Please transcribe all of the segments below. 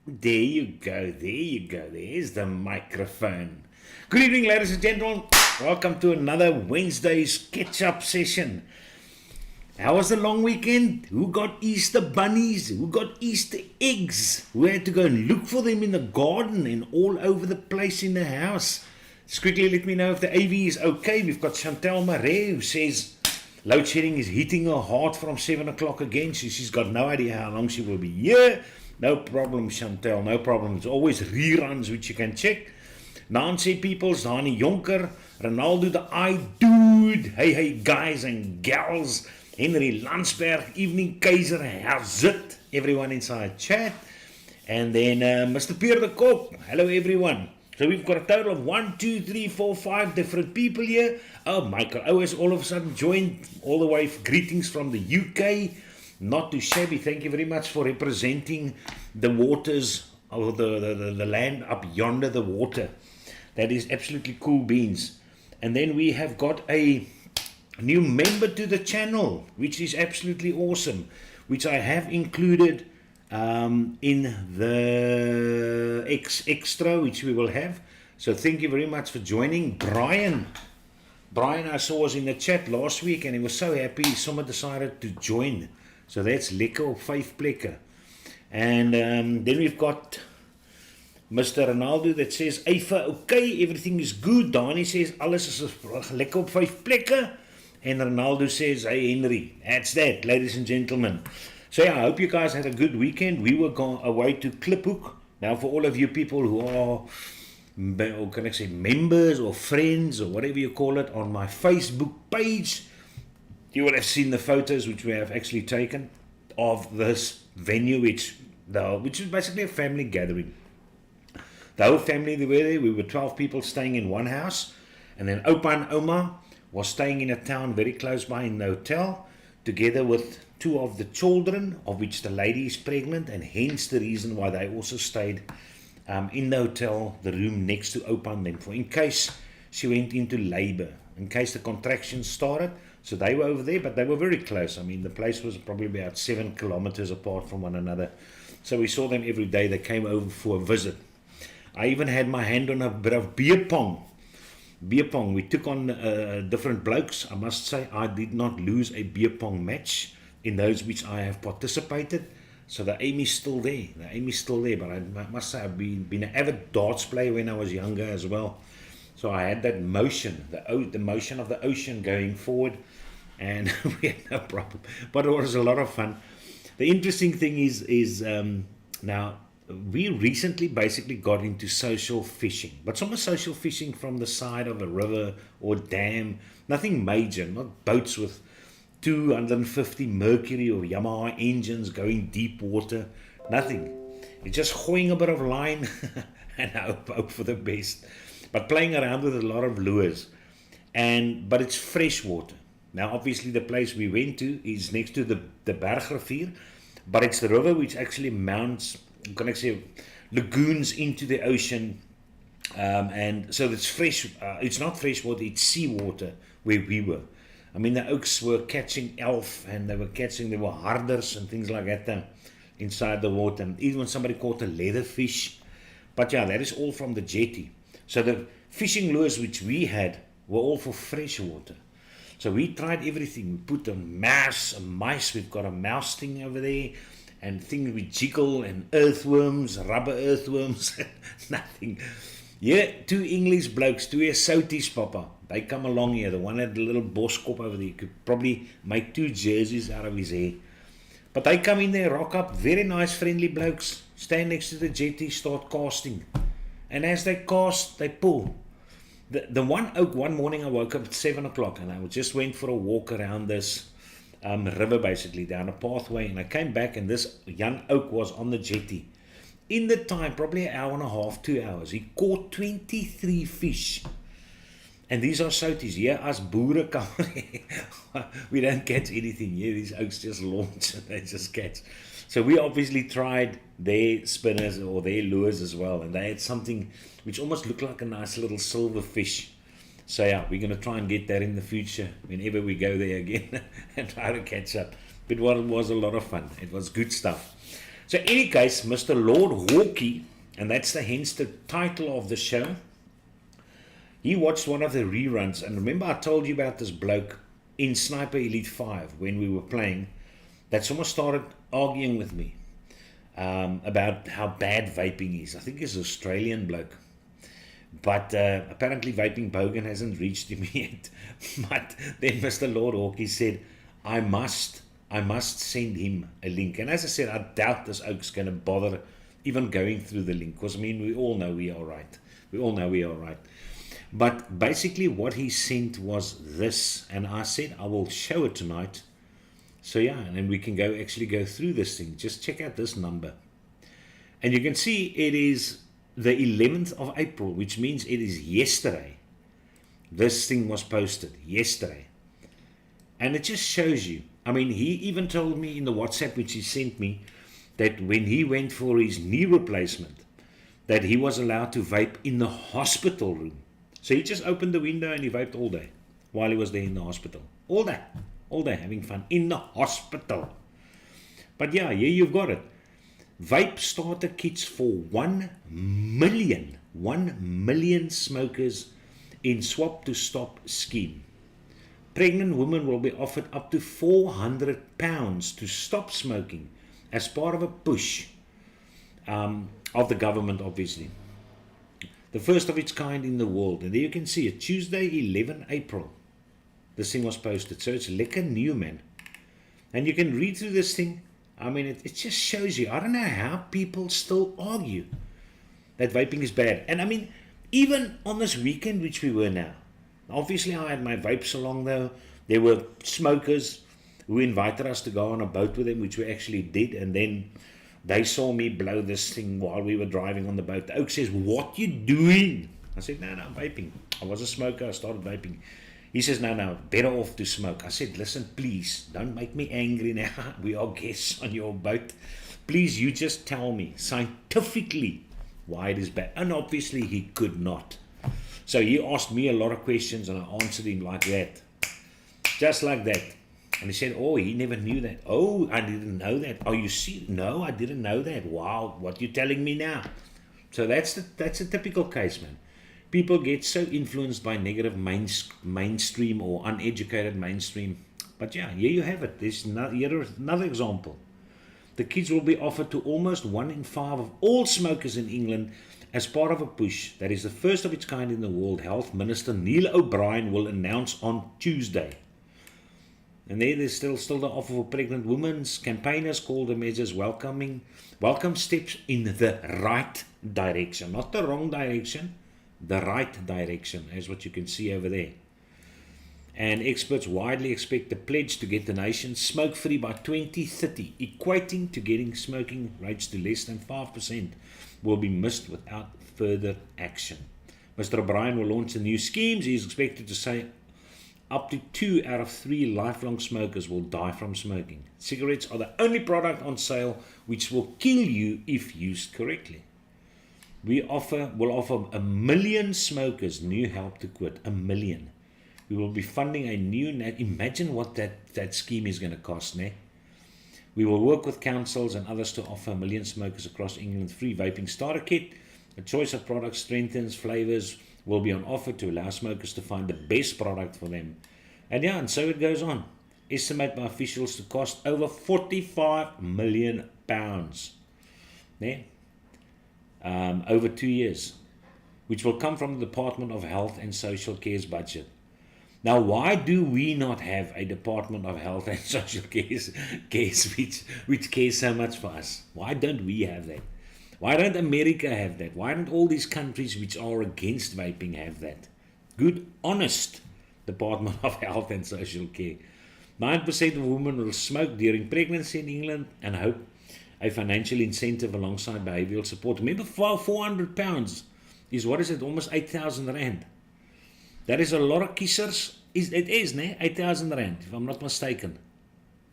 There you go, there's the microphone. Good evening, ladies and gentlemen. Welcome to another Wednesday's catch-up session. How was the long weekend? Who got Easter bunnies? Who got Easter eggs? Who had to go and look for them in the garden and all over the place in the house? Just quickly let me know if the AV is okay. We've got Chantel Marais who says load shedding is hitting her hard from 7 o'clock again. She's got no idea how long she will be here. No problem, Chantel, no problem. It's always reruns which you can check. Nancy Peoples, Dani Jonker, Ronaldo the iDude, hey guys and gals, Henry Landsberg, Evening Kaiser, how's it? Everyone inside chat. And then Mr. Pierre de Koop, hello everyone. So we've got a total of 1, 2, 3, 4, 5 different people here. Oh, Michael Owens all of a sudden joined all the way. Greetings from the UK. Not too shabby. Thank you very much for representing the waters or the land up yonder, the water. That is absolutely cool beans. And then we have got a new member to the channel, which is absolutely awesome, which I have included in the extra, which we will have. So thank you very much for joining. Brian, I saw was in the chat last week and he was so happy someone decided to join. So that's lekker op 5 plekke. And then we've got Mr. Ronaldo that says, Eifa, okay, everything is good. Dani says, alles is lekker op 5 plekke. And Ronaldo says, hey Henry, that's that, ladies and gentlemen. So yeah, I hope you guys had a good weekend. We were going away to Kliphoek. Now for all of you people who are, or can I say, members or friends or whatever you call it, on my Facebook page, you would have seen the photos which we have actually taken of this venue, which is basically a family gathering. The whole family they were there. We were 12 people staying in one house, and then Opa and Oma was staying in a town very close by in the hotel, together with 2 of the children, of which the lady is pregnant, and hence the reason why they also stayed in the hotel, the room next to Opa and them, for in case she went into labor, in case the contractions started. So they were over there, but they were very close. I mean, the place was probably about 7 kilometers apart from one another. So we saw them every day. They came over for a visit. I even had my hand on a bit of beer pong. Beer pong. We took on different blokes. I must say, I did not lose a beer pong match in those which I have participated. So the aim is still there. But I must say, I've been an avid darts player when I was younger as well. So I had that motion, the motion of the ocean going forward, and we had no problem. But it was a lot of fun. The interesting thing is now we recently basically got into social fishing, but some social fishing from the side of a river or dam, nothing major, not boats with 250 Mercury or Yamaha engines going deep water, nothing. It's just hoing a bit of line and hope for the best. But playing around with a lot of lures, but it's fresh water. Now, obviously, the place we went to is next to the Bergrivier, but it's the river which actually mounts, can I say, lagoons into the ocean, and so it's fresh. It's not fresh water; it's seawater where we were. I mean, the oaks were catching elf, and there were harders and things like that inside the water. And even somebody caught a leatherfish. But yeah, that is all from the jetty. So the fishing lures which we had were all for fresh water. So we tried everything. We put a mice, we've got a mouse thing over there, and things with jiggle and earthworms, rubber earthworms, nothing. Yeah, 2 English blokes, 2 Soties, Papa. They come along here. The one had a little boskop over there. You could probably make 2 jerseys out of his hair. But they come in there, rock up, very nice, friendly blokes, stand next to the jetty, start casting. And as they cast, they pull. The one oak, one morning I woke up at 7 o'clock and I just went for a walk around this river, basically, down a pathway. And I came back and this young oak was on the jetty. In the time, probably an hour and a half, 2 hours, he caught 23 fish. And these are soties. Yeah, us boere come. We don't catch anything. Yeah, these oaks just launch and they just catch. So we obviously tried their spinners or their lures as well. And they had something which almost looked like a nice little silver fish. So yeah, we're going to try and get that in the future whenever we go there again and try to catch up. But it was a lot of fun. It was good stuff. So in any case, Mr. Lord Hawkey, and that's hence the title of the show, he watched one of the reruns, and remember I told you about this bloke in Sniper Elite 5 when we were playing, that someone started arguing with me about how bad vaping is. I think he's an Australian bloke. But apparently vaping bogan hasn't reached him yet. But then Mr. Lord Hawkey said, I must send him a link. And as I said, I doubt this oak's going to bother even going through the link. Because, I mean, we all know we are right. We all know we are right. But basically what he sent was this. And I said, I will show it tonight. So yeah, and then we can actually go through this thing. Just check out this number. And you can see it is the 11th of April, which means it is yesterday. This thing was posted yesterday. And it just shows you. I mean, he even told me in the WhatsApp which he sent me that when he went for his knee replacement, that he was allowed to vape in the hospital room. So he just opened the window and he vaped all day while he was there in the hospital. All day having fun in the hospital. But yeah, here you've got it. Vape starter kits for 1 million smokers in Swap to Stop scheme. Pregnant women will be offered up to £400 to stop smoking as part of a push of the government, obviously. The first of its kind in the world. And there you can see it, Tuesday, 11 April. This thing was posted. So it's lekker new, man. And you can read through this thing. I mean, it just shows you. I don't know how people still argue that vaping is bad. And I mean, even on this weekend, which we were now, obviously I had my vapes along though. There were smokers who invited us to go on a boat with them, which we actually did. And then they saw me blow this thing while we were driving on the boat. The oak says, what you doing? I said, no, I'm vaping. I was a smoker. I started vaping. He says, no, better off to smoke. I said, listen, please, don't make me angry now. We are guests on your boat. Please, you just tell me scientifically why it is bad. And obviously he could not. So he asked me a lot of questions and I answered him like that. Just like that. And he said, oh, he never knew that. Oh, I didn't know that. Oh, you see? No, I didn't know that. Wow, what you telling me now? So that's a typical case, man. People get so influenced by negative mainstream or uneducated mainstream. But yeah, here you have it. There's another example. The kids will be offered to almost 1 in 5 of all smokers in England as part of a push that is the first of its kind in the world. Health Minister Neil O'Brien will announce on Tuesday. And there's still the offer for pregnant women. Campaigners call the measures welcome steps in the right direction. Not the wrong direction. The right direction, as what you can see over there. And experts widely expect the pledge to get the nation smoke-free by 2030, equating to getting smoking rates to less than 5%, will be missed without further action. Mr. O'Brien will launch the new schemes. He is expected to say up to 2 out of 3 lifelong smokers will die from smoking. Cigarettes are the only product on sale which will kill you if used correctly. We will offer 1 million smokers new help to quit. 1 million. We will be funding a new imagine what that scheme is going to cost, ne? We will work with councils and others to offer 1 million smokers across England free vaping starter kit. A choice of products, strengthens, flavors will be on offer to allow smokers to find the best product for them. And so it goes on. Estimated by officials to cost over £45 million. Ne? Over 2 years, which will come from the Department of Health and Social Care's budget. Now, why do we not have a Department of Health and Social Care's which cares so much for us? Why don't we have that? Why don't America have that? Why don't all these countries which are against vaping have that? Good, honest Department of Health and Social Care. 9% of women will smoke during pregnancy in England and hope a financial incentive alongside behavioral support. Remember, £400 is, what is it, almost 8,000 rand. That is a lot of kissers. It is, ne? 8,000 rand, if I'm not mistaken.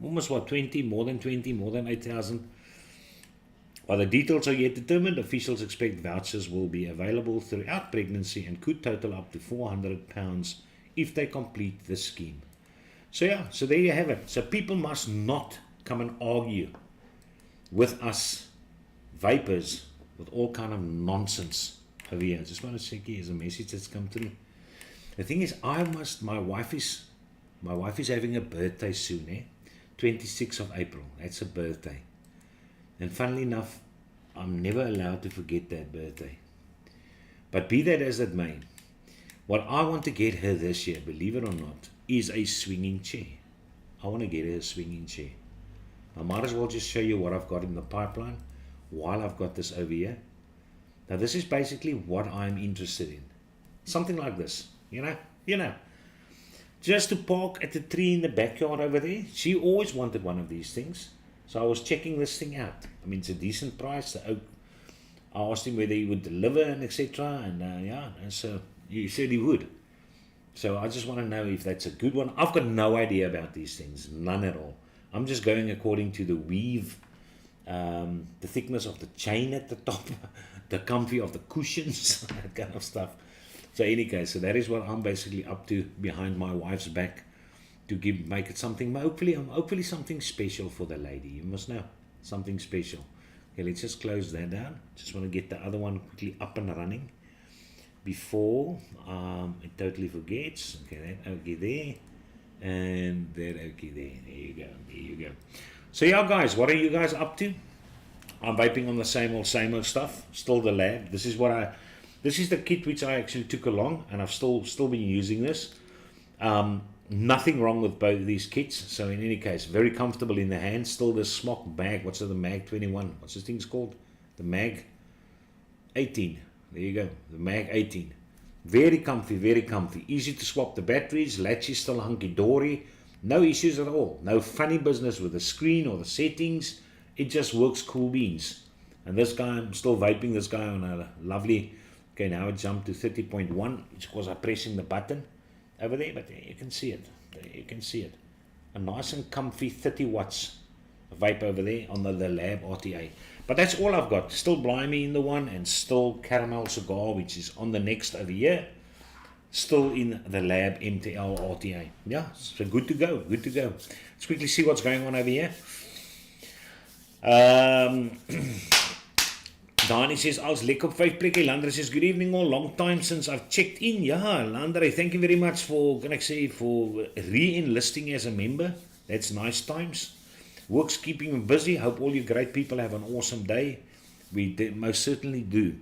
Almost what, 20, more than 8,000. While the details are yet determined, officials expect vouchers will be available throughout pregnancy and could total up to £400 if they complete the scheme. So yeah, so there you have it. So people must not come and argue with us vapors with all kind of nonsense over here. I just want to check here. There's a message that's come through. The thing is, my wife is having a birthday soon, 26th of April. That's a birthday. And funnily enough, I'm never allowed to forget that birthday. But be that as it may, what I want to get her this year, believe it or not, is a swinging chair. I want to get her a swinging chair. I might as well just show you what I've got in the pipeline while I've got this over here. Now this is basically what I'm interested in. Something like this, you know. Just to park at the tree in the backyard over there. She always wanted one of these things. So I was checking this thing out. I mean, it's a decent price. The oak, I asked him whether he would deliver and etc. And so he said he would. So I just want to know if that's a good one. I've got no idea about these things, none at all. I'm just going according to the weave, the thickness of the chain at the top, the comfy of the cushions, that kind of stuff. So any case, so that is what I'm basically up to behind my wife's back to make it something, hopefully something special for the lady. You must know, something special. Okay, let's just close that down. Just want to get the other one quickly up and running before it totally forgets. Okay, that okay there, and that okay there. There you go. So yeah, guys, what are you guys up to? I'm vaping on the same old stuff. Still the lab. This is the kit which I actually took along, and I've still been using this. Nothing wrong with both of these kits. So in any case, very comfortable in the hand. Still the smock mag. What's the mag 21? What's this thing's called? The mag 18. There you go. The mag 18. Very comfy, very comfy. Easy to swap the batteries. Latch is still hunky-dory. No issues at all. No funny business with the screen or the settings. It just works cool beans. And this guy, I'm still vaping this guy on a lovely, okay, now it jumped to 30.1. It's because I'm pressing the button over there, but there you can see it. There you can see it. A nice and comfy 30 watts vape over there on the Lab RTA. But that's all I've got. Still Blimey in the one, and still Caramel Cigar, which is on the next over here. Still in the Lab MTL RTA. Yeah, so good to go, good to go. Let's quickly see what's going on over here. Dani says, I was lekker op 5 plekke. Landre says, good evening all. Long time since I've checked in. Yeah, Landre, thank you very much for, for re-enlisting as a member. That's nice times. Work's keeping me busy. Hope all you great people have an awesome day. We most certainly do.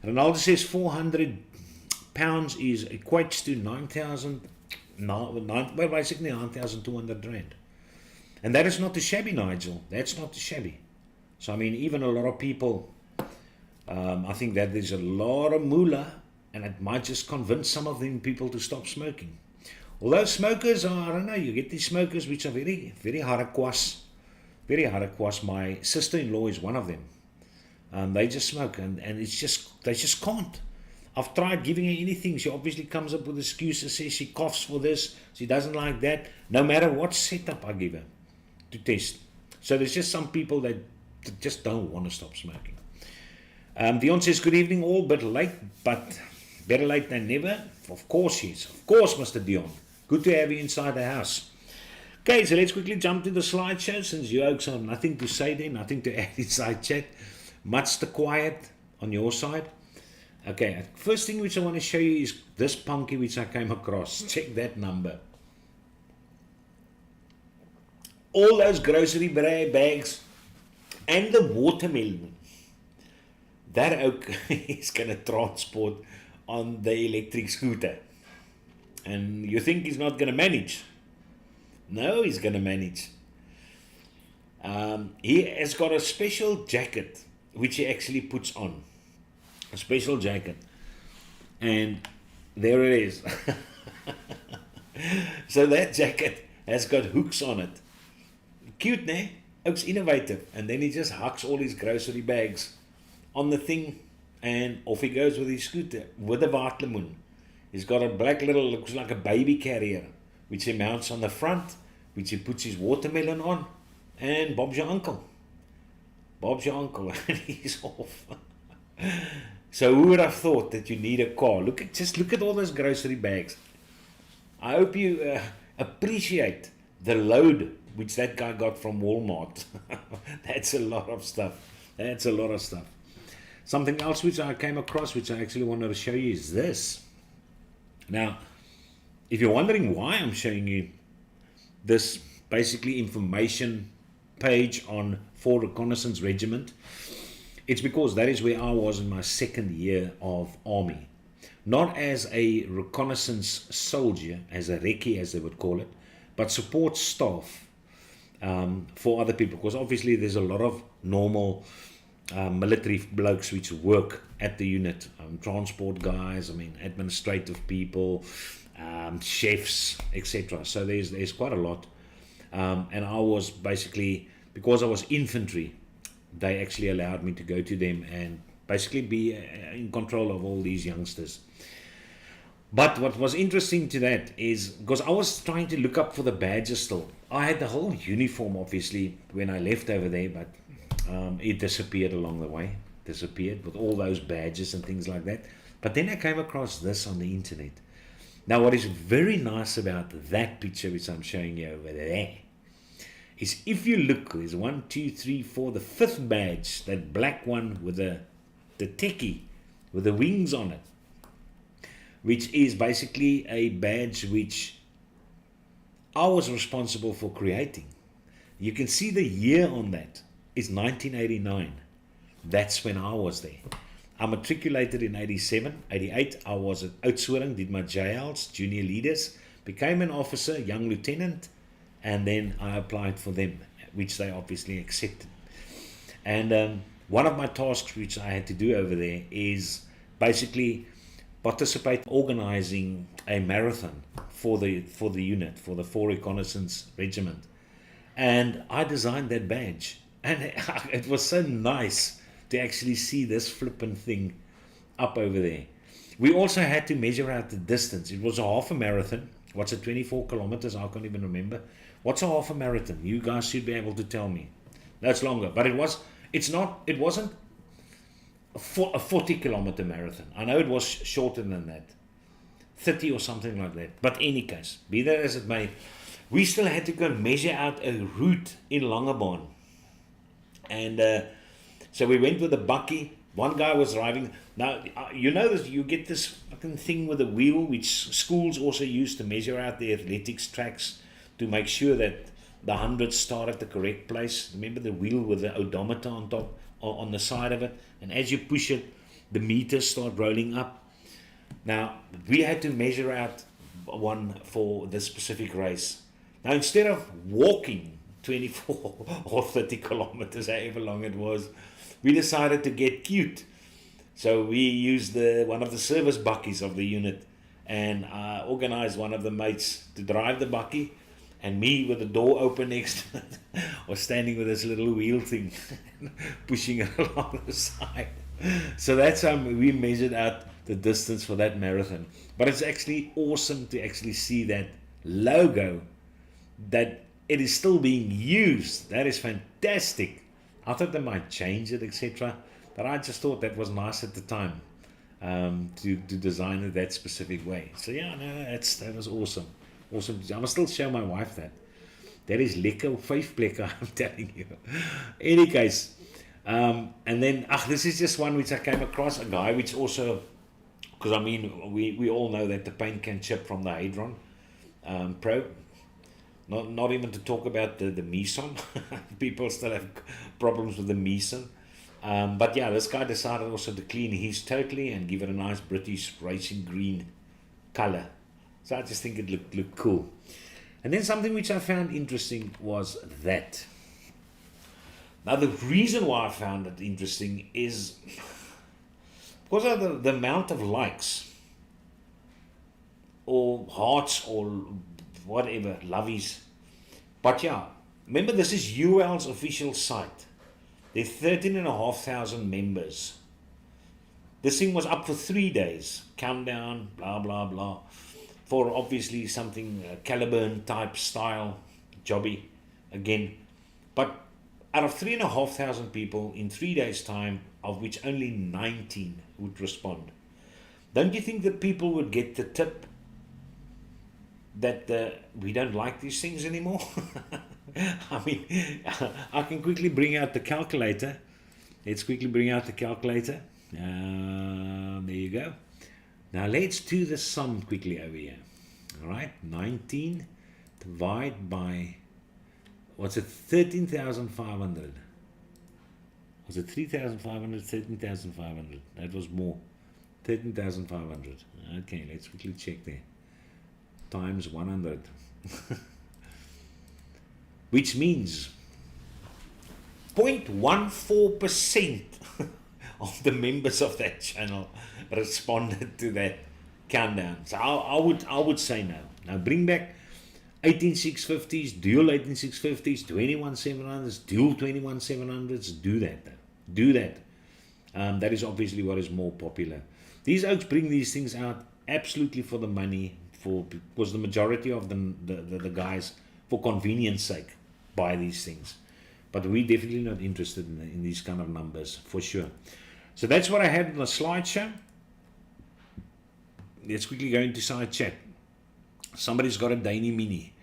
Ronaldo says, 400 pounds equates to 9,000, well, basically 9,200 rand. And that is not too shabby, Nigel. That's not too shabby. So, I mean, even a lot of people, I think that there's a lot of moolah, and it might just convince some of them people to stop smoking. Although smokers are, I don't know, you get these smokers which are very, very harakwas. Very harakwas. My sister-in-law is one of them. They just smoke, and it's just, they just can't. I've tried giving her anything. She obviously comes up with excuses, says she coughs for this, she doesn't like that. No matter what setup I give her to test. So there's just some people that just don't want to stop smoking. Dion says, good evening all, bit late, but better late than never. Of course, yes. Of course, Mr. Dion. Good to have you inside the house. Okay, so let's quickly jump to the slideshow, since you folks have nothing to say there, nothing to add inside chat. Much the quiet on your side. Okay, first thing which I want to show you is this punky which I came across. Check that number. All those grocery bags and the watermelon, that oak is going to transport on the electric scooter. And you think he's not going to manage? No, he's going to manage. He has got a special jacket which he actually puts on. A special jacket. And there it is. So that jacket has got hooks on it. Cute, ne? Looks innovative. And then he just hucks all his grocery bags on the thing, and off he goes with his scooter with a watermelon. He's got a black little, looks like a baby carrier, which he mounts on the front, which he puts his watermelon on, and Bob's your uncle. Bob's your uncle, and he's off. So who would have thought that you need a car? Just look at all those grocery bags. I hope you appreciate the load which that guy got from Walmart. That's a lot of stuff. That's a lot of stuff. Something else which I came across, which I actually wanted to show you, is this. Now, if you're wondering why I'm showing you this basically information page on 4 Reconnaissance Regiment, it's because that is where I was in my second year of army. Not as a reconnaissance soldier, as a recce as they would call it, but support staff for other people, because obviously there's a lot of normal military blokes which work at the unit, transport guys, administrative people, chefs, etc. So there's quite a lot, and I was basically, because I was infantry, they actually allowed me to go to them and basically be in control of all these youngsters. But what was interesting to that is, because I was trying to look up for the badges still. I had the whole uniform, obviously, when I left over there, but it disappeared along the way. Disappeared with all those badges and things like that. But then I came across this on the internet. Now, what is very nice about that picture, which I'm showing you over there, is if you look, there's 1, 2, 3, 4, the 5th badge, that black one with the techie, with the wings on it, which is basically a badge which I was responsible for creating. You can see the year on that is 1989. That's when I was there. I matriculated in 87, 88. I was at Oudtshoorn, did my JLs, junior leaders, became an officer, young lieutenant, and then I applied for them, which they obviously accepted. And one of my tasks which I had to do over there is basically participate organizing a marathon for the unit, for the 4 Reconnaissance Regiment. And I designed that badge. And it was so nice to actually see this flippin' thing up over there. We also had to measure out the distance. It was a half a marathon. What's it, 24 kilometers? I can't even remember. What's a half a marathon? You guys should be able to tell me. That's longer. But it wasn't a 40-kilometer marathon. I know it was shorter than that, 30 or something like that. But any case, be that as it may, we still had to go measure out a route in Langebaan. And so we went with a bakkie. One guy was driving. Now, you know this, you get this fucking thing with a wheel, which schools also use to measure out the athletics tracks to make sure that the hundreds start at the correct place. Remember the wheel with the odometer on top, or on the side of it? And as you push it, the meters start rolling up. Now, we had to measure out one for this specific race. Now, instead of walking 24 or 30 kilometers, however long it was, we decided to get cute. So we used one of the service bakkies of the unit, and I organized one of the mates to drive the bakkie, and me with the door open next to it was standing with this little wheel thing, pushing it along the side. So that's how we measured out the distance for that marathon. But it's actually awesome to actually see that logo, that it is still being used. That is fantastic. I thought they might change it, etc. But I just thought that was nice at the time, to design it that specific way. So yeah, no, that was awesome. Awesome. I must still show my wife that. That is lekker, 5 plekke, I'm telling you. Any case, and then, this is just one which I came across, a guy which also, because we all know that the paint can chip from the Hadron Pro. Not even to talk about the Meson. People still have problems with the Meson. But yeah, this guy decided also to clean his totally and give it a nice British racing green color. So I just think it looked cool. And then something which I found interesting was that. Now the reason why I found it interesting is because of the amount of likes or hearts or whatever, lovies. But yeah, remember this is UL's official site. There's 13,500 members. This thing was up for 3 days. Countdown, blah, blah, blah. For obviously something Caliburn type style, jobby again. But out of 3,500 people in 3 days' time, of which only 19 would respond, don't you think that people would get the tip that we don't like these things anymore? I can quickly bring out the calculator. Let's quickly bring out the calculator. There you go. Now let's do the sum quickly over here. All right, 19 divided by, what's it, 13,500. Was it 3,500, 13,500? That was more. 13,500. Okay, let's quickly check there. Times 100. Which means 0.14% of the members of that channel responded to that countdown. So I would say no. Now bring back 18650s, dual 18650s, 21700s, dual 21700s. Do that though. Do that. That is obviously what is more popular. These oaks bring these things out absolutely for the money, because the majority of the guys, for convenience sake, buy these things. But we're definitely not interested in these kind of numbers, for sure. So that's what I had in the slideshow. Let's quickly go into side chat. Somebody's got a Dani Mini.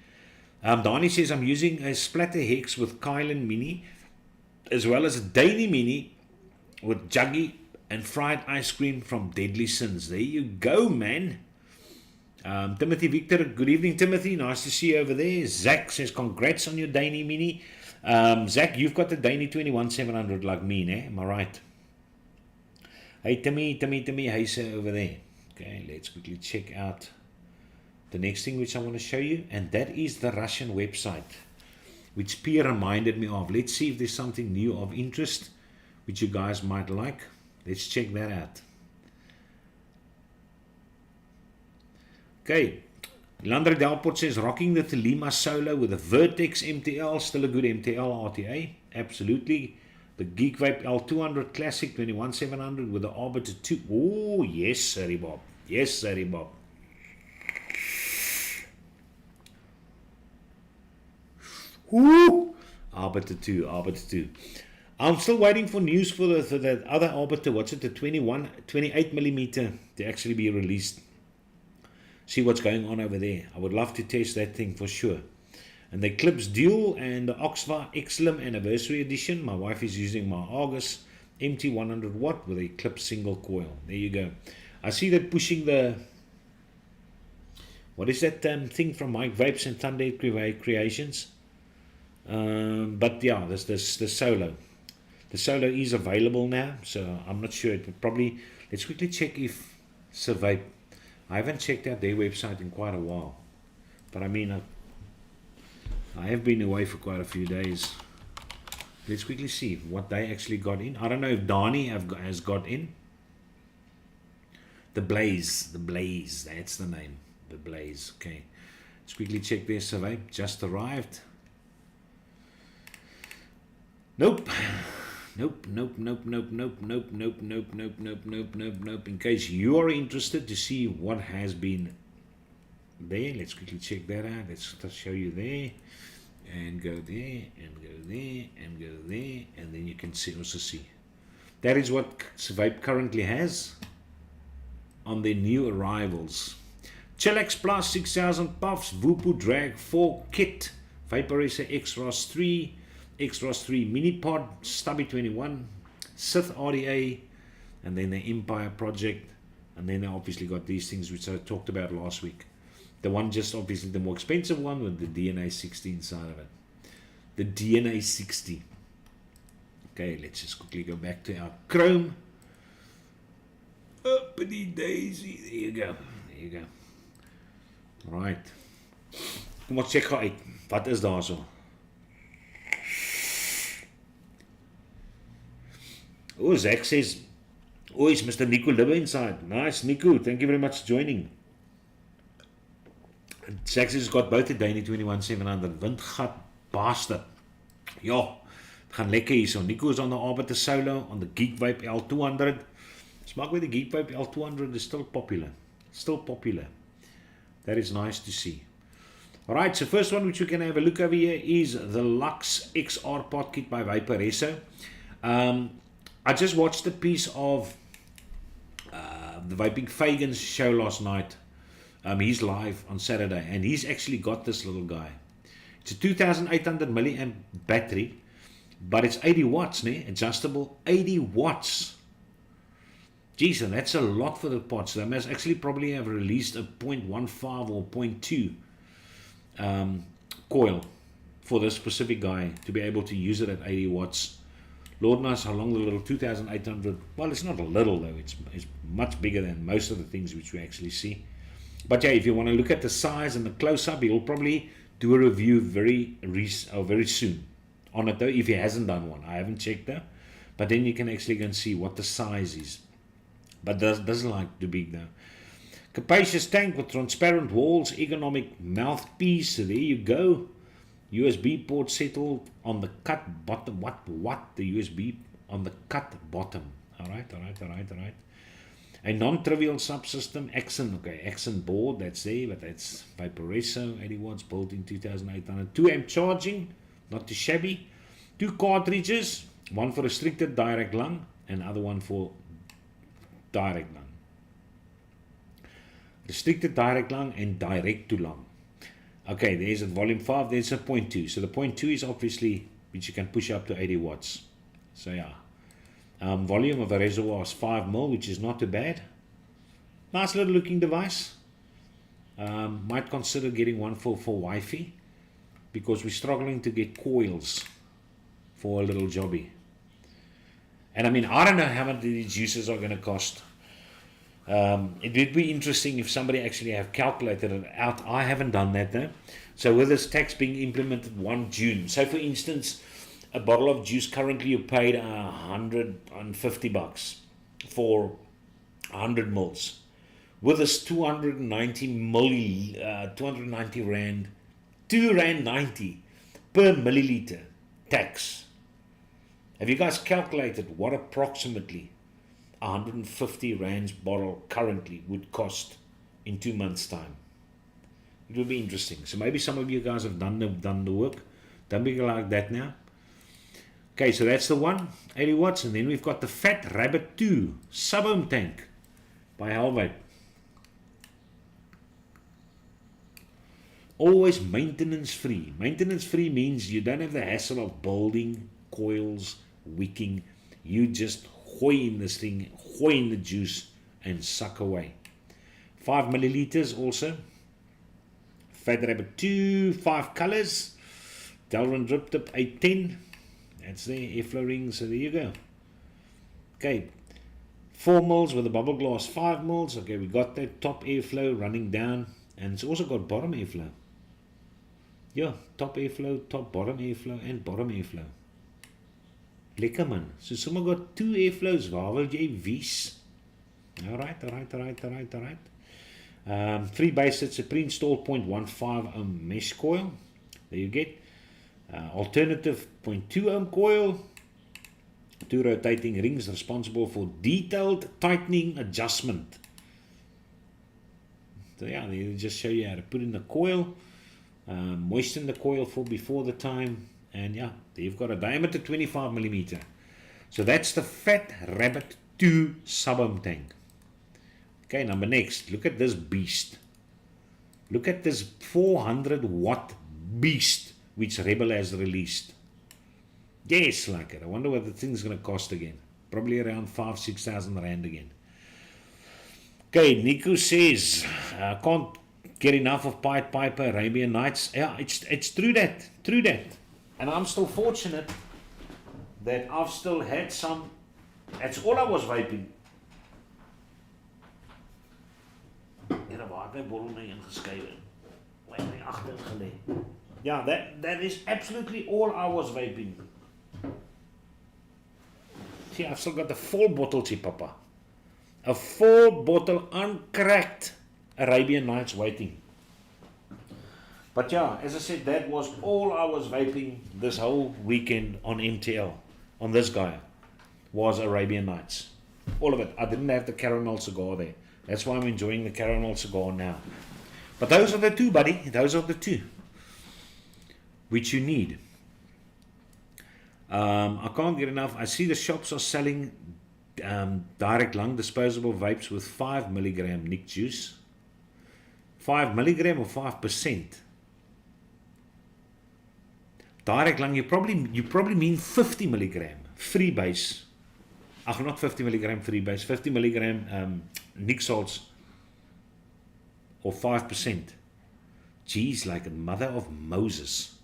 Dani says, I'm using a splatter hex with Kylan Mini, as well as a Dani Mini with Juggy and fried ice cream from Deadly Sins. There you go, man. Timothy Victor, good evening, Timothy. Nice to see you over there. Zach says, congrats on your Dani Mini. Zach, you've got the Dani 21700 like me, né? Am I right? Hey, Timmy, hey, sir, over there. Okay, let's quickly check out the next thing which I want to show you, and that is the Russian website, which Pierre reminded me of. Let's see if there's something new of interest which you guys might like. Let's check that out. Okay, Landry Delport says, rocking the Thelema Solo with a Vertex MTL, still a good MTL RTA, absolutely. The Geek Vape L200 Classic 21700 with the Arbiter 2. Oh, yes, sirree Bob. Yes, sirree Bob. Ooh, Arbiter 2, Arbiter 2. I'm still waiting for news for the other Arbiter. What's it, the 28mm to actually be released. See what's going on over there. I would love to test that thing for sure. And the Eclipse Dual and the Oxva X-Lim Anniversary Edition. My wife is using my Argus MT 100 watt with a Eclipse single coil. There you go. I see that pushing the, what is that thing from Mike Vapes and Thunder Creations? But yeah, there's the Solo. The Solo is available now, so I'm not sure. It would probably, let's quickly check if Survape. I haven't checked out their website in quite a while, but I mean, I have been away for quite a few days. Let's quickly see what they actually got in. I don't know if Dani has got in. The Blaze, that's the name. The Blaze. Okay, let's quickly check their survey. Just arrived. Nope. Nope. In case you are interested to see what has been there, let's quickly check that out. Let's show you there, and go there, and go there, and go there, and then you can also see. That is what Vape currently has on their new arrivals. Chillax Plus 6000 puffs, Vupu Drag 4 kit, Vaporizer X-Ros 3, X-Ros 3 Mini Pod, Stubby 21, Sith RDA, and then the Empire Project, and then they obviously got these things which I talked about last week. The one just obviously the more expensive one with the DNA 60 inside of it. The DNA 60. Okay, let's just quickly go back to our Chrome. Uppity daisy. There you go. There you go. Right. Kom ons check gou uit. Wat is daar so? Oh, Zach says, oh, is Mr. Nico Libbe inside. Nice, Nico. Thank you very much for joining. Zach says, got both the Dani 21700. Windgat bastard. Ja, het gaan lekker hier so. Nico is on the Arbiter Solo, on the Geek Vape L200. Smaak with the Geek Vape L200 is still popular. Still popular. That is nice to see. Alright, so first one which we can have a look over here is the Lux XR Pocket by Vaporesso. I just watched a piece of the Vaping Fagan's show last night. He's live on Saturday, and he's actually got this little guy. It's a 2800 milliamp battery. But it's 80 watts, ne? Adjustable 80 watts. Geez, and that's a lot for the pot. So they must actually probably have released a 0.15 or 0.2 coil for this specific guy to be able to use it at 80 watts. Lord knows how long the little 2800, well, it's not a little though, it's much bigger than most of the things which we actually see. But yeah, if you want to look at the size and the close-up, he'll probably do a review very soon on it though, if he hasn't done one. I haven't checked though, but then you can actually go and see what the size is. But doesn't like too big though. Capacious tank with transparent walls, ergonomic mouthpiece. So there you go. USB port settled on the cut bottom. What? The USB on the cut bottom. All right. A non-trivial subsystem. Accent board. That's there, but that's Vaporesso. 80 watts, built in 2800. 2 amp charging. Not too shabby. 2 cartridges. One for restricted direct lung, and other one for direct lung. Restricted direct lung and direct to lung. Okay, there's at volume 5, there's a 0.2. So the 0.2 is obviously, which you can push up to 80 watts. So yeah. Volume of a reservoir is 5 mil, which is not too bad. Nice little looking device. Might consider getting one for Wi-Fi, because we're struggling to get coils for a little jobby. And I mean, I don't know how much these juices are going to cost. It would be interesting if somebody actually have calculated it out. I haven't done that though. So with this tax being implemented 1 June. So for instance, a bottle of juice currently you paid $150 for 100 mils. With this 290 rand, R2.90 per milliliter tax. Have you guys calculated what approximately 150 rands bottle currently would cost in 2 months' time? It will be interesting. So maybe some of you guys have done the work. Don't be like that now. Okay, so that's the one, 80 watts, and then we've got the Fat Rabbit 2 sub-ohm tank by Halvape. Always maintenance free. Maintenance free means you don't have the hassle of building, coils, wicking. You just hoy in this thing, hoy in the juice, and suck away. 5 milliliters also. Fat Rabbit 2, 5 colors. Delrin Drip Tip 810. That's the airflow ring, so there you go. Okay, 4 mils with a bubble glass, 5 mils. Okay, we got that top airflow running down, and it's also got bottom airflow. Yeah, top airflow, top bottom airflow, and bottom airflow. Lekker man. So sommer got 2 airflows. Waar wil jy wees? Alright. 3 base sets, a pre-installed 0.15 ohm mesh coil. There you get. Alternative 0.2 ohm coil. 2 rotating rings responsible for detailed tightening adjustment. So yeah, they just show you how to put in the coil, moisten the coil for before the time, and yeah, you've got a diameter 25 millimeter. So that's the Fat Rabbit 2 sub-ohm tank. Okay, number next, look at this beast. Look at this 400 watt beast which Rebel has released. Yes, like it. I wonder what the thing's going to cost again. Probably around 5,000-6,000 rand again. Okay, Nico says, can't get enough of Pied Piper, Arabian Nights. Yeah, it's true that. And I'm still fortunate that I've still had some. That's all I was vaping. Yeah, that is absolutely all I was vaping. See, I've still got the full bottle, Papa. A full bottle uncracked Arabian Nights waiting. But yeah, as I said, that was all I was vaping this whole weekend on MTL. On this guy was Arabian Nights. All of it. I didn't have the caramel cigar there. That's why I'm enjoying the caramel cigar now. But those are the two, buddy. Those are the two which you need. I can't get enough. I see the shops are selling direct lung disposable vapes with 5 milligram nic juice. 5 milligram or 5%? Direct lung, you probably mean 50 milligram free base. Not 50 milligram free base, 50 milligram nic salts or 5%. Geez, like a mother of Moses.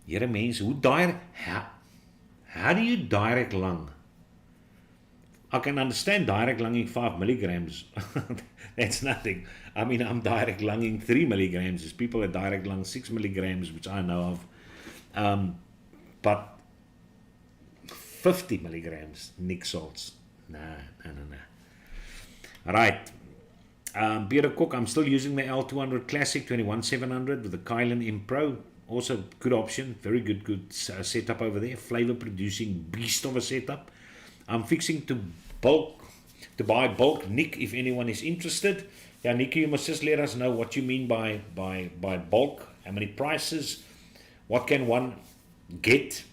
Here mense, how do you direct lung? I can understand direct lunging 5 milligrams. That's nothing. I mean, I'm direct lunging 3 milligrams. There's people that direct lung 6 milligrams, which I know of. But 50 milligrams nic salts. No. Right. Peter Cook, I'm still using the L200 Classic 21700 with the Kylan M Pro. Also good option. Very good setup over there. Flavor producing beast of a setup. I'm fixing to buy bulk Nick if anyone is interested. Yeah, Nicky, you must just let us know what you mean by bulk, how many prices, what can one get,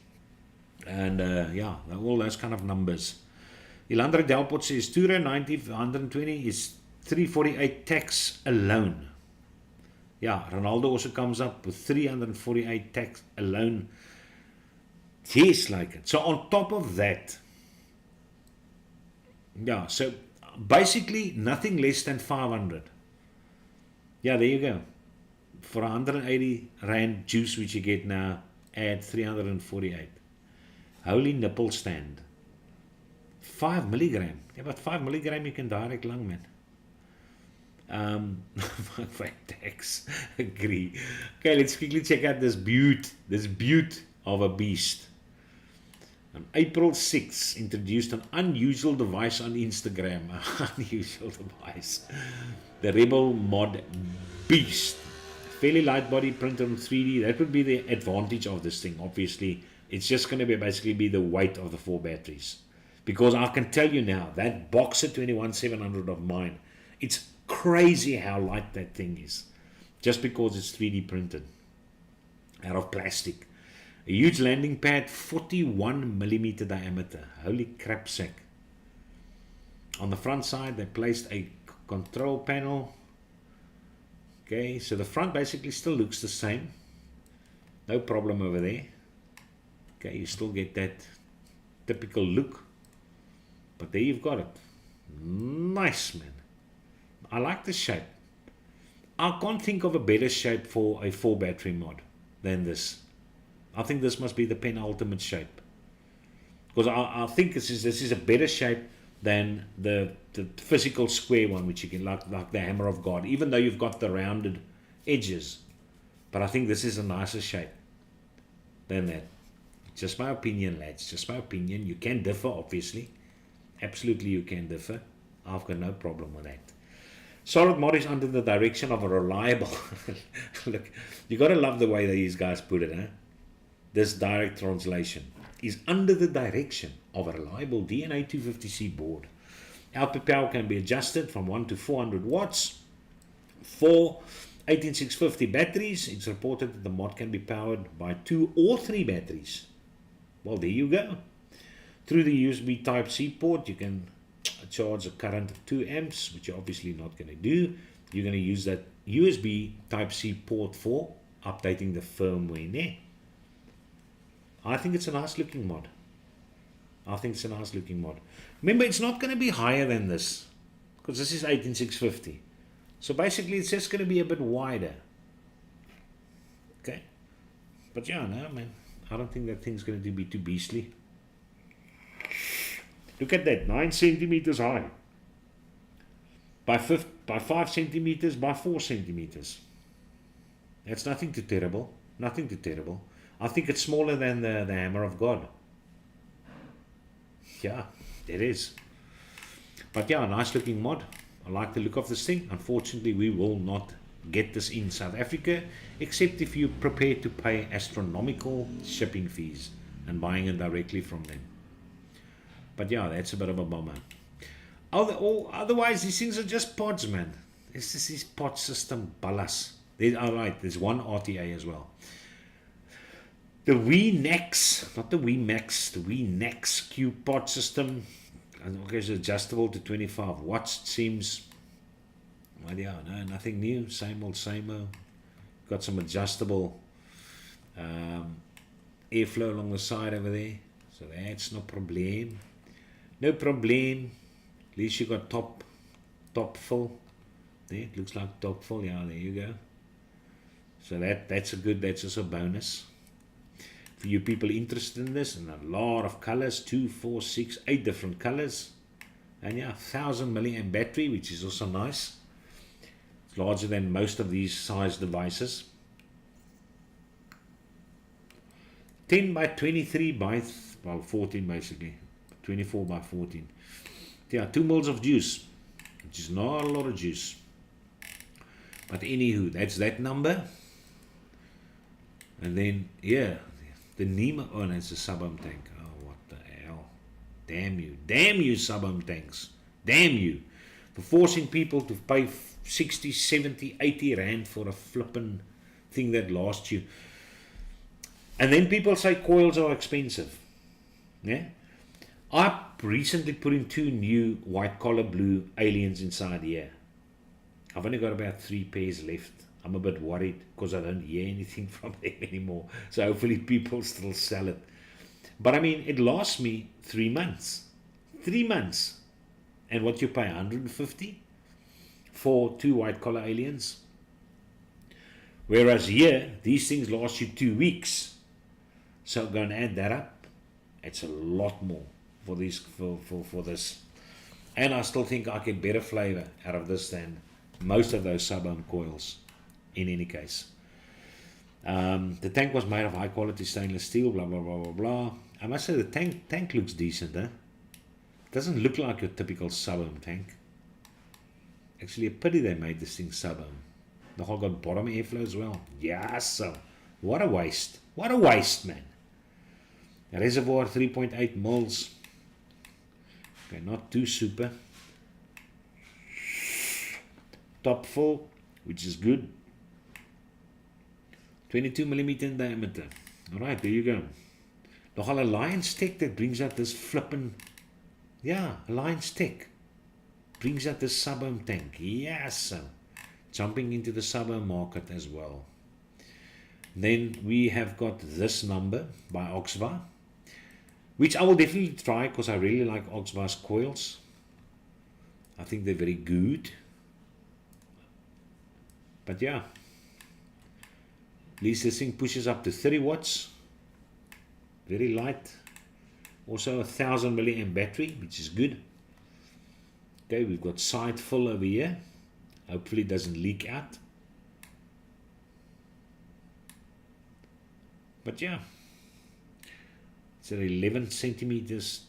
and yeah, all those kind of numbers. Ilandra Delport says 290 120 is 348 tax alone. Yeah, Ronaldo also comes up with 348 tax alone. Yes, like it. So on top of that, yeah, so basically nothing less than 500. Yeah, there you go. For 180 Rand juice, which you get now, add 348. Holy nipple stand. 5 milligram. Yeah, but 5 milligram you can direct lung, man. Tax. Agree. Okay, let's quickly check out this beaut of a beast. On April 6, introduced an unusual device on Instagram. Unusual device. The Rebel Mod Beast. Fairly light body printed on 3D. That would be the advantage of this thing. Obviously, it's just going to basically be the weight of the 4 batteries. Because I can tell you now, that Boxer 21700 of mine, it's crazy how light that thing is. Just because it's 3D printed. Out of plastic. A huge landing pad, 41 millimeter diameter. Holy crap sack. On the front side, they placed a control panel. Okay, so the front basically still looks the same. No problem over there. Okay, you still get that typical look. But there you've got it. Nice, man. I like the shape. I can't think of a better shape for a 4 battery mod than this. I think this must be the penultimate shape. Because I think this is a better shape than the physical square one, which you can like the Hammer of God, even though you've got the rounded edges. But I think this is a nicer shape than that. Just my opinion, lads. Just my opinion. You can differ, obviously. Absolutely, you can differ. I've got no problem with that. Solid mod is under the direction of a reliable. Look, you got to love the way these guys put it, huh? This direct translation is under the direction of a reliable DNA 250C board. Output power can be adjusted from 1 to 400 watts. 4 18650 batteries. It's reported that the mod can be powered by 2 or 3 batteries. Well, there you go. Through the USB Type-C port, you can charge a current of 2 amps, which you're obviously not going to do. You're going to use that USB Type-C port for updating the firmware there. I think it's a nice looking mod. Remember, it's not going to be higher than this, because this is 18650. So basically, it's just going to be a bit wider. Okay. But yeah, no, man. I don't think that thing's going to be too beastly. Look at that, 9 centimeters high. By 5 centimeters by 4 centimeters. That's nothing too terrible. Nothing too terrible. I think it's smaller than the Hammer of God. Yeah, it is. But yeah, nice looking mod. I like the look of this thing. Unfortunately, we will not get this in South Africa, except if you're prepared to pay astronomical shipping fees and buying it directly from them. But yeah, that's a bit of a bummer. Otherwise, these things are just pods, man. It's just these pod system ballas. There's one RTA as well. The WeNex, not the WeMax, the WeNex Q pod system. Okay, it's adjustable to 25 watts, it seems. Well, yeah, no, nothing new. Same old, same old. Got some adjustable Airflow along the side over there, so that's no problem. No problem. At least you got top full. There, it looks like top full. Yeah, there you go. So that's just a bonus for you people interested in this. And a lot of colors, 2, 4, 6, 8 different colors. And yeah, 1000 milliamp battery, which is also nice. It's larger than most of these size devices. 10 by 23 by 14 basically. 24 by 14. Yeah, 2 mils of juice, which is not a lot of juice. But anywho, that's that number. And then, yeah, the NEMA, oh, that's a sub-ohm tank. Oh, what the hell. Damn you sub-ohm tanks. Damn you. For forcing people to pay 60, 70, 80 rand for a flippin' thing that lasts you. And then people say coils are expensive. Yeah? I recently put in 2 new white collar blue aliens inside here. I've only got about 3 pairs left. I'm a bit worried because I don't hear anything from them anymore. So hopefully people still sell it. But I mean, it lasts me 3 months. 3 months. And what you pay, 150 for 2 white collar aliens? Whereas here, these things last you 2 weeks. So go and add that up. It's a lot more for this. For this. And I still think I get better flavor out of this than most of those sub-ohm coils in any case. The tank was made of high quality stainless steel, blah blah blah blah blah. I must say the tank looks decent, eh? Doesn't look like your typical sub-ohm tank. Actually a pity they made this thing sub-ohm. The whole got bottom airflow as well. Yeah, so what a waste. What a waste, man. The reservoir 3.8 mils. Okay, not too super. Top full, which is good. 22 millimeter in diameter. Alright, there you go. Nogal Alliance Tech that brings out this flippin'. Yeah, Alliance Tech brings out this sub-ohm tank. Yes, so jumping into the sub-ohm market as well. Then we have got this number by Oxva, which I will definitely try because I really like Oxva's coils. I think they're very good. But yeah, at least this thing pushes up to 30 watts. Very light. Also 1000 milliamp battery, which is good. Okay, we've got side full over here. Hopefully it doesn't leak out. But yeah, it's at 11 centimeters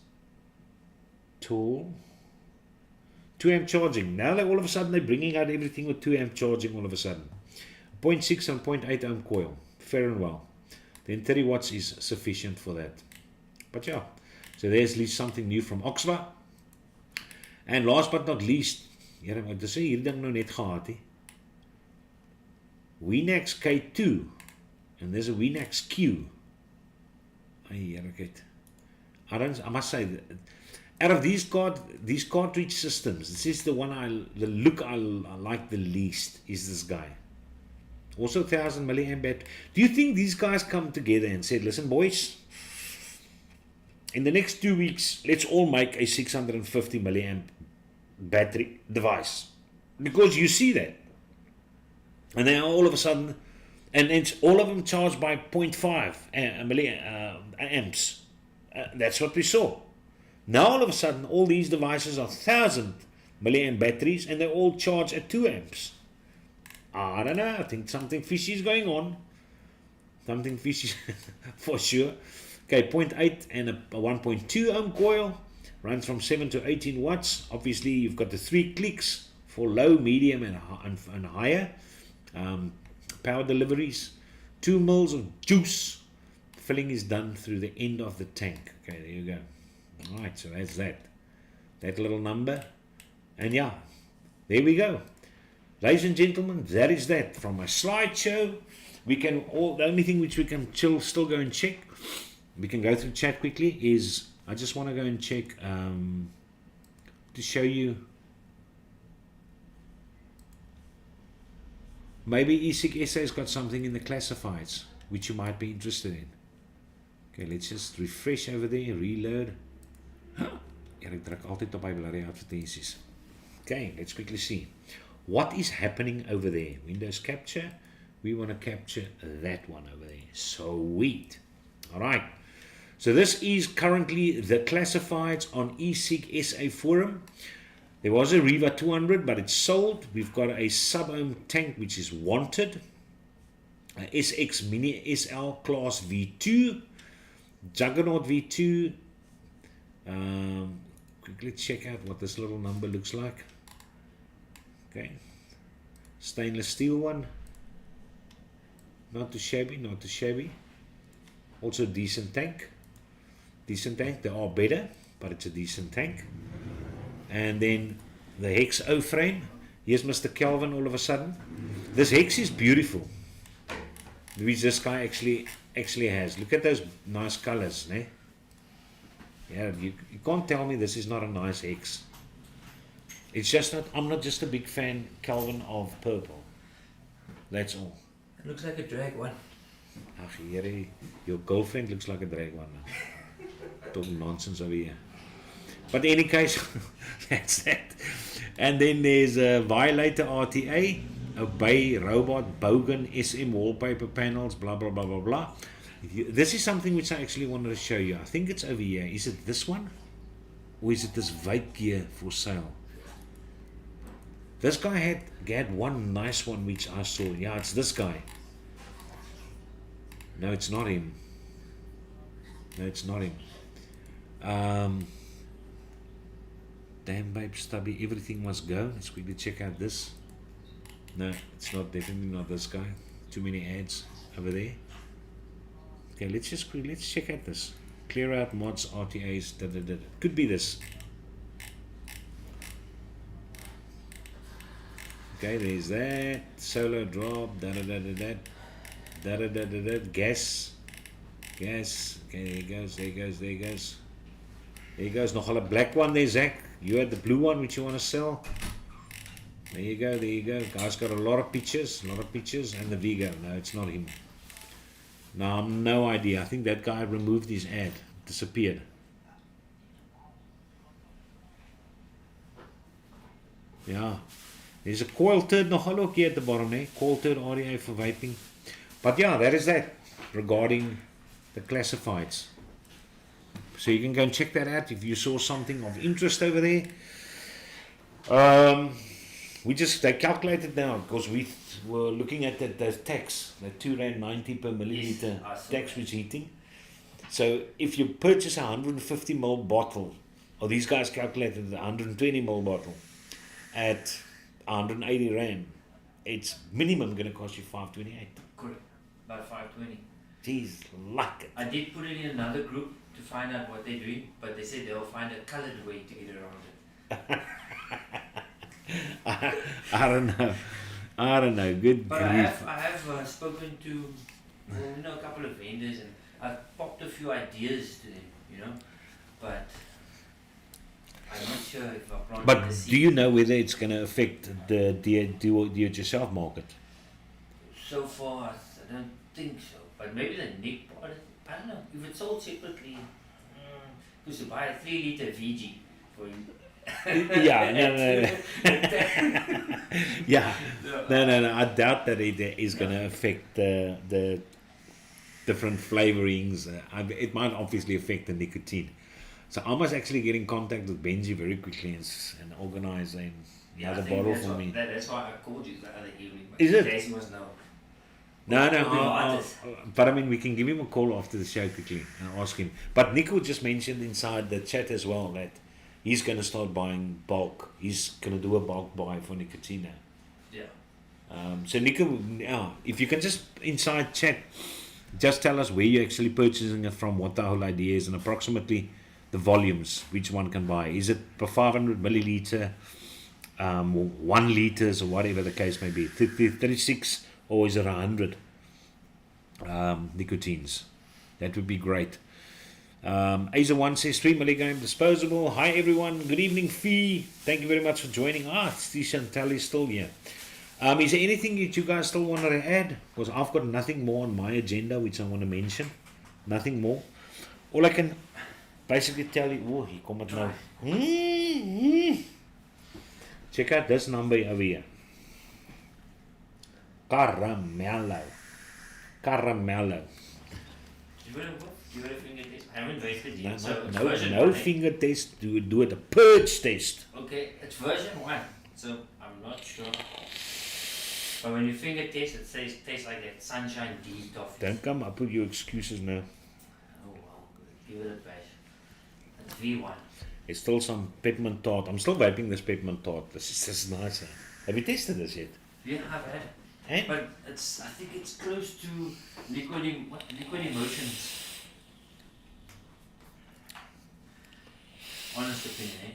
tall. 2 amp charging. Now all of a sudden they're bringing out everything with 2 amp charging all of a sudden. 0.6 and 0.8 ohm coil. Fair and well. Then 30 watts is sufficient for that. But yeah, so there's at least something new from Oxva. And last but not least, hier moet ek sê hierdie ding nou net gehad hè. Winax K2 and there's a Winax Q. I must say that out of these cartridge systems, this is the one the look I like the least is this guy. Also 1000 milliamp battery. Do you think these guys come together and said, listen boys, in the next 2 weeks, let's all make a 650 milliamp battery device? Because you see that. And then all of a sudden, and it's all of them charged by 0.5 amps. That's what we saw. Now all of a sudden, all these devices are 1000 milliamp batteries and they all charge at 2 amps. I don't know. I think something fishy is going on. Something fishy for sure. Okay, 0.8 and a 1.2 ohm coil. Runs from 7 to 18 watts. Obviously, you've got the 3 clicks for low, medium, and higher power deliveries. 2 mils of juice. Filling is done through the end of the tank. Okay, there you go. Alright, so that's that little number. And yeah, there we go. Ladies and gentlemen, that is that. From my slideshow, the only thing which we can still go and check, we can go through chat quickly, is I just want to go and check to show you. Maybe eSig SA has got something in the classifieds. which you might be interested in. Okay, let's just refresh over there, reload. Ek druk altyd op my blurry advertensies. Okay, let's quickly see. What is happening over there? Windows capture. We want to capture that one over there. Sweet. Alright. So this is currently the classifieds on eSig SA forum. There was a Riva 200, but it's sold. We've got a sub-ohm tank which is wanted. A SX Mini SL Class V2. Juggernaut V2. Quickly check out what this little number looks like. Okay. Stainless steel one. Not too shabby, not too shabby. Also decent tank. Decent tank. They are better, but it's a decent tank. And then the Hex O-frame. Here's Mr. Kelvin all of a sudden. This Hex is beautiful. Which this guy actually has. Look at those nice colors, né? Yeah, you can't tell me this is not a nice Hex. It's just not, I'm not just a big fan, Kelvin, of purple. That's all. It looks like a drag one. Ach, here, your girlfriend looks like a drag one. Talking nonsense over here. But in any case, that's that. And then there's a Violator RTA, Obey Robot, Bogan, SM wallpaper panels, blah, blah, blah, blah, blah. This is something which I actually wanted to show you. I think it's over here. Is it this one? Or is it this vape gear for sale? This guy had one nice one which I saw. Yeah, it's this guy. No, it's not him. No, it's not him. Damn babe stubby, everything must go. Let's quickly check out this. No, it's not, definitely not this guy. Too many ads over there. Okay, let's check out this. Clear out mods, RTAs, Could be this. Okay, there's that. Solo drop, gas. Gas. Okay, there he goes, there he goes, there he goes. There he goes. Nog a black one there, Zach. You had the blue one which you want to sell. There you go, there you go. Guy's got a lot of pictures, and the Vigo. No, it's not him. No, no idea. I think that guy removed his ad, disappeared. Yeah. There's a coil turd nog ook here at the bottom, eh? Coil turd RDA for vaping. But yeah, that is that regarding the classifieds. So you can go and check that out if you saw something of interest over there. They calculated now because we were looking at the tax, the R2.90 per milliliter tax which heating. So if you purchase a 150 ml bottle, or these guys calculated the 120 ml bottle at 180 rand, it's minimum going to cost you 528. Correct, about 520. Jeez, like it. I did put it in another group to find out what they're doing, but they said they'll find a colored way to get around it. I don't know. Good but grief. I have spoken to a couple of vendors, and I've popped a few ideas to them, but I'm not sure if I planted But the seed. do you know whether it's going to affect the do-it-yourself market? So far, I don't think so. But maybe the Nick part, I don't know. If it's sold separately, because you buy a 3 liter VG for you. Yeah, no. Yeah, no. I doubt that it is going to affect the different flavorings. It might obviously affect the nicotine. So I must actually get in contact with Benji very quickly and organize another bottle for me. That's why I called you the other evening. Is it? Jason must know. No, but I mean, we can give him a call after the show quickly and ask him. But Nico just mentioned inside the chat as well that he's going to start buying bulk. He's going to do a bulk buy for Nicotina. Yeah. So Nico, if you can just inside chat, just tell us where you're actually purchasing it from, what the whole idea is, and approximately the volumes which one can buy. Is it per 500 milliliter, 1 liters, or whatever the case may be, 36, or is it 100 nicotines? That would be great. Aza1 says 3 milligram disposable. Hi everyone, good evening Fee. Thank you very much for joining. Steve Chantal is still here. Is there anything that you guys still want to add? Because I've got nothing more on my agenda which I want to mention. Nothing more. All I can basically tell you, oh, he come now. Check out this number over here. Caramello. Caramello. You got a finger test? I haven't wasted No, yet. So it's no, version no 1, eh? finger test. Do it a purge test. Okay, it's version 1. So I'm not sure. But when you finger test, it says tastes like that Sunshine D toffee. Don't come up with your excuses now. Oh wow, give it a bash. It's V1. There's still some peppermint tart. I'm still vaping this peppermint tart. This is nice. Eh? Have you tested this yet? Yeah, I've had it. Eh? But it's, I think it's close to liquid emotions. Honest opinion, eh?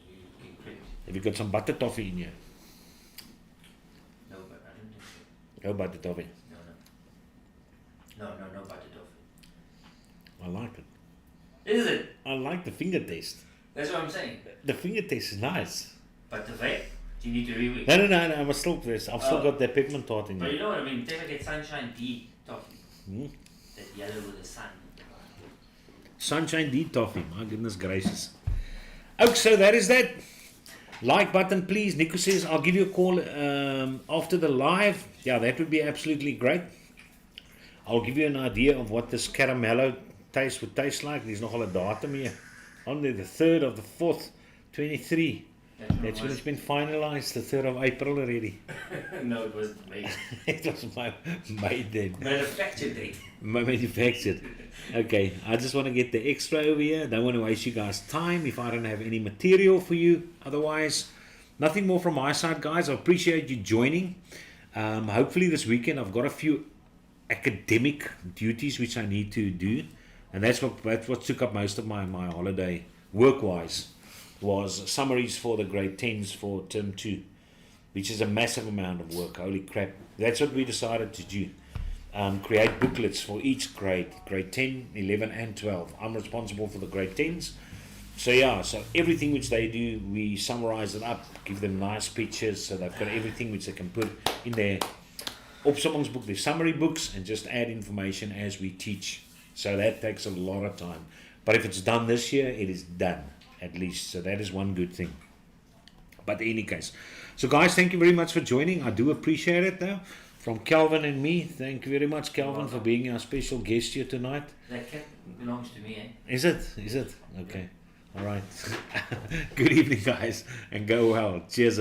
You can credit. Have you got some butter toffee in here? No, but I don't think so. No butter toffee. No butter toffee. I like it. Is it? I like the finger taste. That's what I'm saying. The finger taste is nice. But the vape, do you need to reweigh? No. I'm still this. I've still got that peppermint tart in But here. you know what I mean? Take like a Sunshine D toffee. Hmm? That yellow with the sun. Sunshine D toffee. My goodness gracious. Okay, so that is that. Like button, please. Nico says I'll give you a call after the live. Yeah, that would be absolutely great. I'll give you an idea of what this caramello taste would taste like. There's nogal 'n datum here. Only the 3rd of the 4th, 23. That's when it's been finalized, the 3rd of April already. No, it wasn't made. It was made then. Manufactured date. Manufactured. Okay, I just want to get the extra over here. Don't want to waste you guys' time if I don't have any material for you. Otherwise, nothing more from my side, guys. I appreciate you joining. Hopefully this weekend I've got a few academic duties which I need to do, and that's what took up most of my holiday work-wise, was summaries for the grade 10s for term 2, which is a massive amount of work. Holy crap. That's what we decided to do. Create booklets for each grade 10, 11 and 12. I'm responsible for the grade 10s. So yeah, so everything which they do, we summarize it up, give them nice pictures, so they've got everything which they can put in their opsommelingsboek, their summary books, and just add information as we teach. So that takes a lot of time. But if it's done this year, it is done, at least. So that is one good thing. But in any case. So guys, thank you very much for joining. I do appreciate it though. From Calvin and me, thank you very much, Calvin, for being our special guest here tonight. That cat belongs to me, eh? Is it? Okay. All right. Good evening, guys, and go well. Cheers.